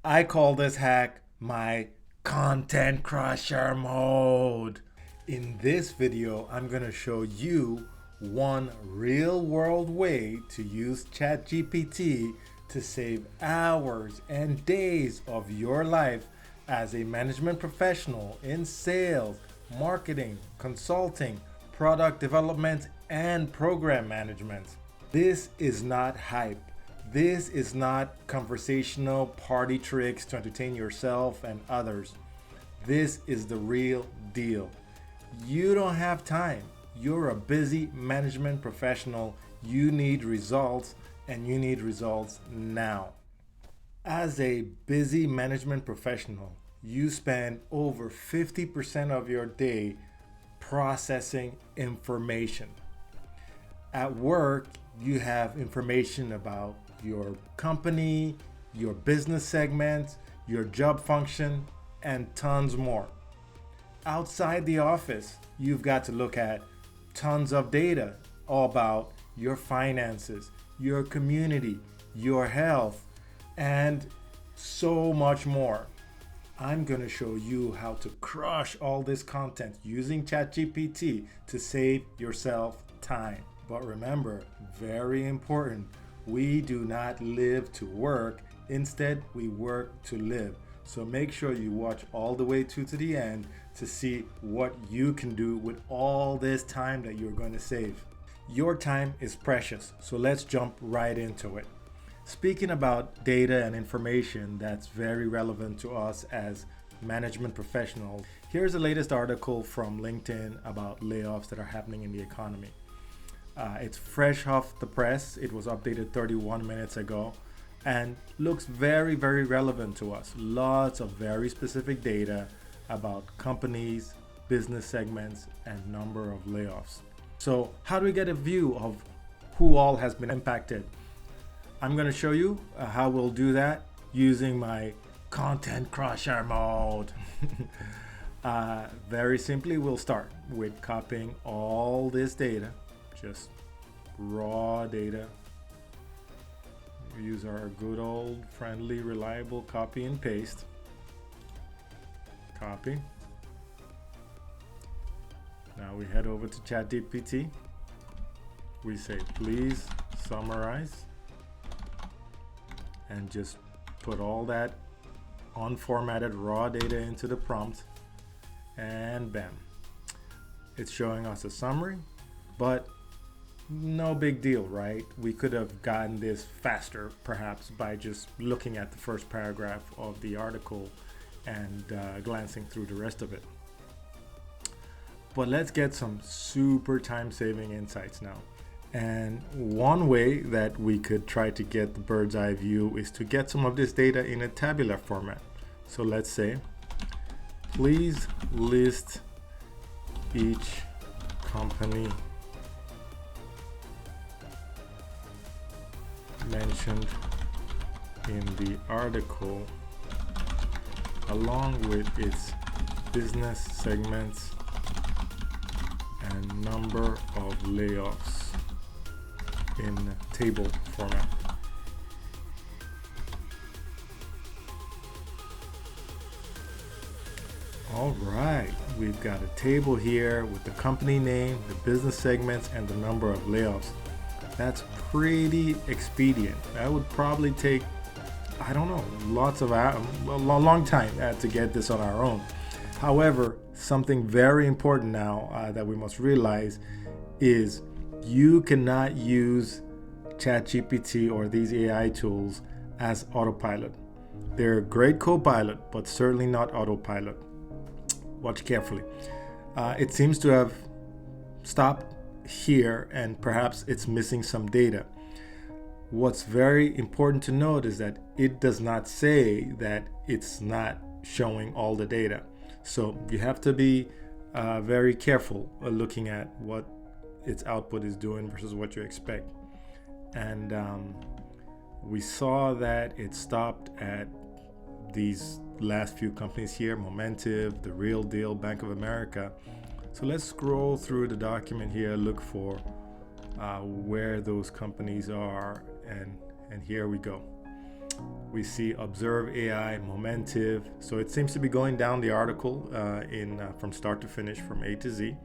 I call this hack my content crusher mode. In this video, I'm going to show you one real world way to use ChatGPT to save hours and days of your life as a management professional in sales, marketing, consulting, product development, and program management. This is not hype. This is not conversational party tricks to entertain yourself and others. This is the real deal. You don't have time. You're a busy management professional. You need results, and you need results now. As a busy management professional, you spend over 50% of your day processing information. At work, you have information about your company, your business segment, your job function, and tons more. Outside the office, you've got to look at tons of data all about your finances, your community, your health, and so much more. I'm going to show you how to crush all this content using ChatGPT to save yourself time. But remember, very important, we do not live to work. Instead, we work to live. So make sure you watch all the way to the end to see what you can do with all this time that you're going to save. Your time is precious, so let's jump right into it. Speaking about data and information that's very relevant to us as management professionals, here's the latest article from LinkedIn about layoffs that are happening in the economy. It's fresh off the press. It was updated 31 minutes ago and looks very, very relevant to us. Lots of very specific data about companies, business segments, and number of layoffs. So how do we get a view of who all has been impacted? I'm going to show you how we'll do that using my content crusher mode. Very simply, we'll start with copying all this data, just raw data. We use our good old friendly, reliable copy and paste. Copy. Now we head over to ChatGPT. We say, please summarize, and just put all that unformatted raw data into the prompt, and bam, it's showing us a summary. But no big deal, right? We could have gotten this faster perhaps by just looking at the first paragraph of the article and glancing through the rest of it. But let's get some super time-saving insights now. And one way that we could try to get the bird's eye view is to get some of this data in a tabular format. So let's say, please list each company mentioned in the article along with its business segments and number of layoffs in table format. All right, we've got a table here with the company name, the business segments, and the number of layoffs. That's pretty expedient. That would probably take, I don't know, lots of a long time to get this on our own. However, something very important now that we must realize is you cannot use ChatGPT or these AI tools as autopilot. They're a great co-pilot, but certainly not autopilot. Watch carefully. It seems to have stopped here, and perhaps it's missing some data. What's very important to note is that it does not say that it's not showing all the data. So you have to be very careful looking at what its output is doing versus what you expect. And we saw that it stopped at these last few companies here: Momentive, The Real Deal, Bank of America. So let's scroll through the document here, look for where those companies are, and here we go. We see observe AI, momentive. So it seems to be going down the article from start to finish, from A to Z.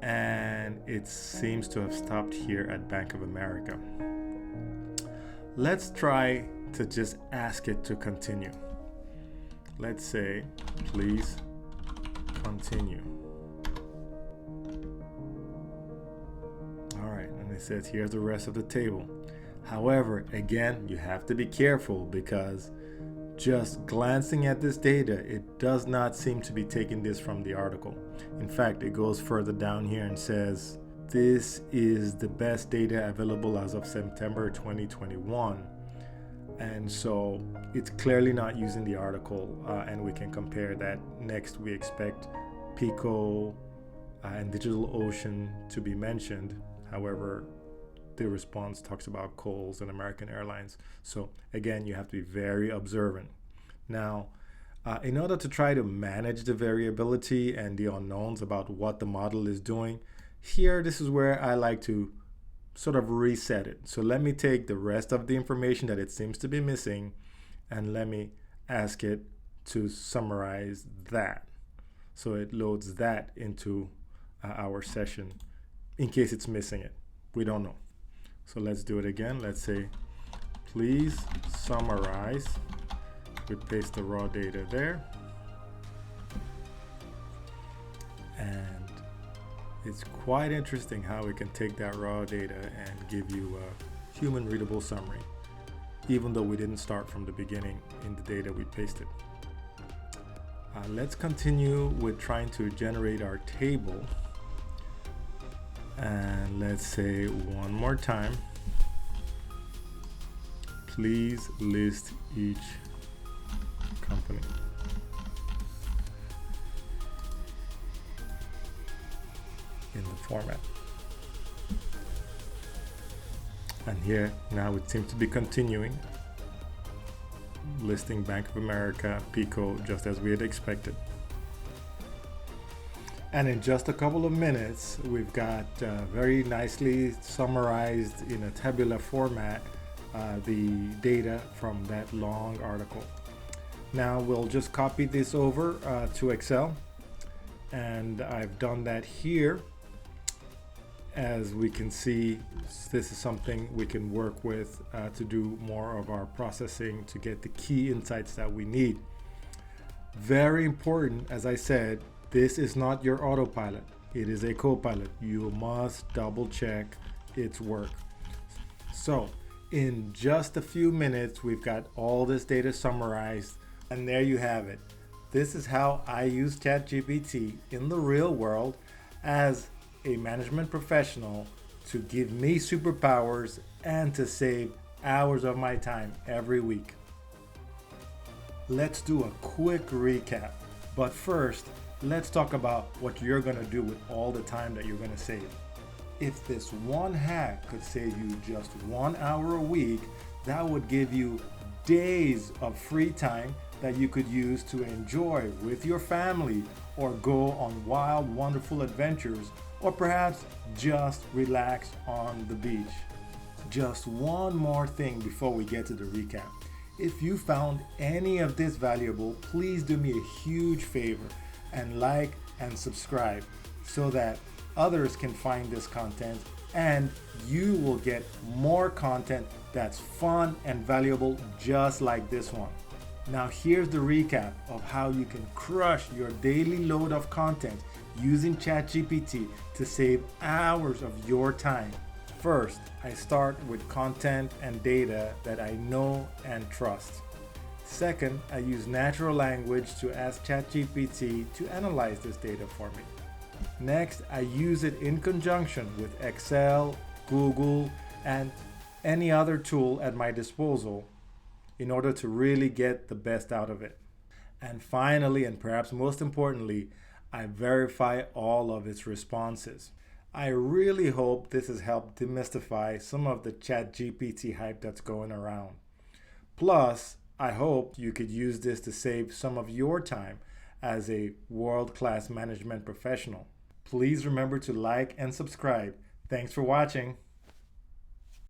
And it seems to have stopped here at Bank of America. Let's try to just ask it to continue. Let's say, please continue. All right, and it says here's the rest of the table. However, again, you have to be careful because just glancing at this data, it does not seem to be taking this from the article. In fact, it goes further down here and says, this is the best data available as of September 2021. And so it's clearly not using the article, and we can compare that. Next, we expect Pico and DigitalOcean to be mentioned. However, the response talks about Kohl's and American Airlines. So again, you have to be very observant. Now, in order to try to manage the variability and the unknowns about what the model is doing, here, this is where I like to sort of reset it. So let me take the rest of the information that it seems to be missing, and let me ask it to summarize that. So it loads that into our session in case it's missing it. We don't know. So let's do it again. Let's say, please summarize. We paste the raw data there. And it's quite interesting how we can take that raw data and give you a human readable summary, even though we didn't start from the beginning in the data we pasted. Let's continue with trying to generate our table. And let's say one more time, please list each company. In the format. And here now it seems to be continuing, listing Bank of America, Pico, just as we had expected. And in just a couple of minutes, we've got very nicely summarized in a tabular format the data from that long article. Now we'll just copy this over to Excel, and I've done that here. As we can see, this is something we can work with to do more of our processing to get the key insights that we need. Very important, as I said, this is not your autopilot. It is a co-pilot. You must double check its work. So in just a few minutes, we've got all this data summarized, and there you have it. This is how I use ChatGPT in the real world as a management professional to give me superpowers and to save hours of my time every week. Let's do a quick recap. But first, let's talk about what you're going to do with all the time that you're going to save. If this one hack could save you just 1 hour a week, that would give you days of free time that you could use to enjoy with your family or go on wild, wonderful adventures, or perhaps just relax on the beach. Just one more thing before we get to the recap. If you found any of this valuable, please do me a huge favor and like and subscribe so that others can find this content and you will get more content that's fun and valuable just like this one. Now here's the recap of how you can crush your daily load of content using ChatGPT to save hours of your time. First, I start with content and data that I know and trust. Second, I use natural language to ask ChatGPT to analyze this data for me. Next, I use it in conjunction with Excel, Google, and any other tool at my disposal in order to really get the best out of it. And finally, and perhaps most importantly, I verify all of its responses. I really hope this has helped demystify some of the ChatGPT hype that's going around. Plus, I hope you could use this to save some of your time as a world-class management professional. Please remember to like and subscribe. Thanks for watching.